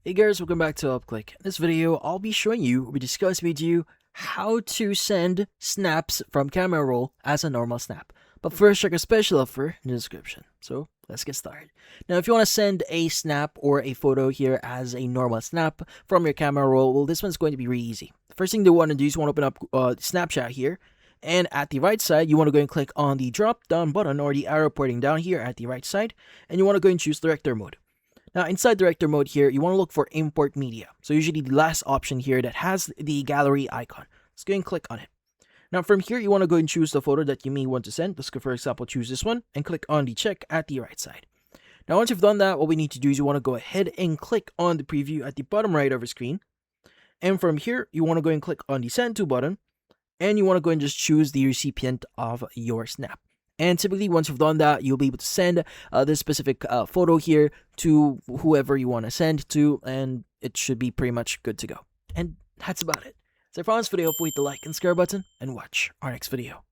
Hey guys, welcome back to UpClick. In this video, I'll be showing you, we discuss with you, how to send snaps from camera roll as a normal snap. But first, check a special offer in the description. So, let's get started. Now, if you want to send a snap or a photo here as a normal snap from your camera roll, well, this one's going to be really easy. The first thing you want to do is you want to open up Snapchat here. And at the right side, you want to go and click on the drop down button or the arrow pointing down here at the right side. And you want to go and choose director mode. Now, inside director mode here, you want to look for import media. So usually the last option here that has the gallery icon. Let's go and click on it. Now from here, you want to go and choose the photo that you may want to send. Let's go, for example, choose this one and click on the check at the right side. Now, once you've done that, what we need to do is you want to go ahead and click on the preview at the bottom right of your screen. And from here, you want to go and click on the send to button. And you want to go and just choose the recipient of your snap. And typically, once you've done that, you'll be able to send this specific photo here to whoever you want to send to, and it should be pretty much good to go. And that's about it. So for this video, hopefully hit the like and subscribe button, and watch our next video.